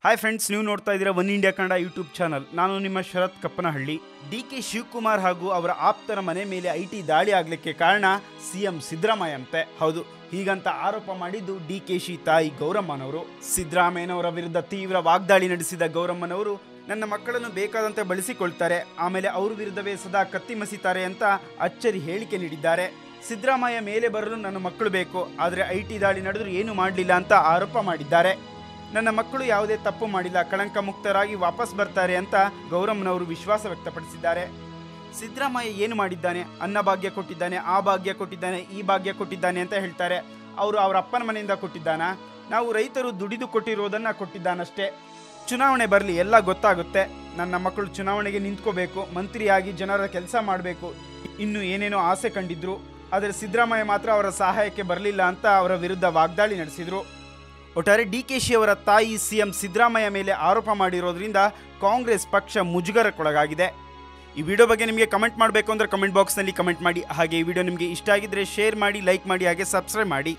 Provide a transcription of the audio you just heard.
Hi friends, ನೀವು ನೋಡ್ತಾ ಇದ್ದೀರಾ one India Kannada YouTube channel. ನಾನು ನಿಮ್ಮ ಶರತ್ ಕಪ್ಪನಹಳ್ಳಿ. ಡಿ.ಕೆ. ಶಿವಕುಮಾರ್ ಹಾಗೂ ಅವರ ಆಪ್ತರ ಮನೆ ಮೇಲೆ ಐಟಿ ದಾಳಿ ಆಗಲಿಕ್ಕೆ ಕಾರಣ ಸಿಎಂ ಸಿದ್ದರಾಮಯ್ಯ ಅಂತೆ. ಹೌದು, ಹೀಗಂತ ಆರೋಪ ಮಾಡಿದ್ದು ಡಿ.ಕೆ.ಶಿ ತಾಯಿ ಗೌರಮ್ಮನವರು. ಸಿದ್ದರಾಮಯ್ಯನವರ ವಿರುದ್ಧ ತೀವ್ರ ವಾಗ್ದಾಳಿ ನಡೆಸಿದ ಗೌರಮ್ಮನವರು, ನನ್ನ ಮಕ್ಕಳನ್ನು ಬೇಕಾದಂತೆ ಬಳಸಿಕೊಳ್ತಾರೆ, ಆಮೇಲೆ ಅವ್ರ ವಿರುದ್ಧವೇ ಸದಾ ಕತ್ತಿ ಮಸಿತಾರೆ ಅಂತ ಅಚ್ಚರಿ ಹೇಳಿಕೆ ನೀಡಿದ್ದಾರೆ. ಸಿದ್ದರಾಮಯ್ಯ ಮೇಲೆ ಬರಲು ನನ್ನ ಮಕ್ಕಳು ಬೇಕು, ಆದರೆ ಐಟಿ ದಾಳಿ ನಡೆದರೂ ಏನು ಮಾಡಲಿಲ್ಲ ಅಂತ ಆರೋಪ ಮಾಡಿದ್ದಾರೆ. ನನ್ನ ಮಕ್ಕಳು ಯಾವುದೇ ತಪ್ಪು ಮಾಡಿಲ್ಲ, ಕಳಂಕ ಮುಕ್ತರಾಗಿ ವಾಪಸ್ ಬರ್ತಾರೆ ಅಂತ ಗೌರಮ್ಮನವರು ವಿಶ್ವಾಸ ವ್ಯಕ್ತಪಡಿಸಿದ್ದಾರೆ. ಸಿದ್ದರಾಮಯ್ಯ ಏನು ಮಾಡಿದ್ದಾನೆ? ಅನ್ನಭಾಗ್ಯ ಕೊಟ್ಟಿದ್ದಾನೆ, ಆ ಭಾಗ್ಯ ಕೊಟ್ಟಿದ್ದಾನೆ, ಈ ಭಾಗ್ಯ ಕೊಟ್ಟಿದ್ದಾನೆ ಅಂತ ಹೇಳ್ತಾರೆ. ಅವರು ಅವರ ಅಪ್ಪನ ಮನೆಯಿಂದ ಕೊಟ್ಟಿದ್ದಾನ? ನಾವು ರೈತರು ದುಡಿದು ಕೊಟ್ಟಿರೋದನ್ನು ಕೊಟ್ಟಿದ್ದಾನಷ್ಟೇ. ಚುನಾವಣೆ ಬರಲಿ, ಎಲ್ಲ ಗೊತ್ತಾಗುತ್ತೆ. ನನ್ನ ಮಕ್ಕಳು ಚುನಾವಣೆಗೆ ನಿಂತ್ಕೋಬೇಕು, ಮಂತ್ರಿಯಾಗಿ ಜನರ ಕೆಲಸ ಮಾಡಬೇಕು, ಇನ್ನು ಏನೇನೋ ಆಸೆ ಕಂಡಿದ್ರು. ಆದರೆ ಸಿದ್ದರಾಮಯ್ಯ ಮಾತ್ರ ಅವರ ಸಹಾಯಕ್ಕೆ ಬರಲಿಲ್ಲ ಅಂತ ಅವರ ವಿರುದ್ಧ ವಾಗ್ದಾಳಿ ನಡೆಸಿದರು. ಒಟ್ಟಾರೆ ಡಿ.ಕೆ.ಶಿ ಅವರ ತಾಯಿ ಸಿಎಂ ಸಿದ್ದರಾಮಯ್ಯ ಮೇಲೆ ಆರೋಪ ಮಾಡಿರೋದ್ರಿಂದ ಕಾಂಗ್ರೆಸ್ ಪಕ್ಷ ಮುಜುಗರಕ್ಕೊಳಗಾಗಿದೆ. ಈ ವಿಡಿಯೋ ಬಗ್ಗೆ ನಿಮಗೆ ಕಮೆಂಟ್ ಮಾಡಬೇಕು ಅಂದರೆ ಕಮೆಂಟ್ ಬಾಕ್ಸ್ನಲ್ಲಿ ಕಮೆಂಟ್ ಮಾಡಿ. ಹಾಗೆ ಈ ವಿಡಿಯೋ ನಿಮಗೆ ಇಷ್ಟ ಆಗಿದ್ದರೆ ಶೇರ್ ಮಾಡಿ, ಲೈಕ್ ಮಾಡಿ, ಹಾಗೆ ಸಬ್ಸ್ಕ್ರೈಬ್ ಮಾಡಿ.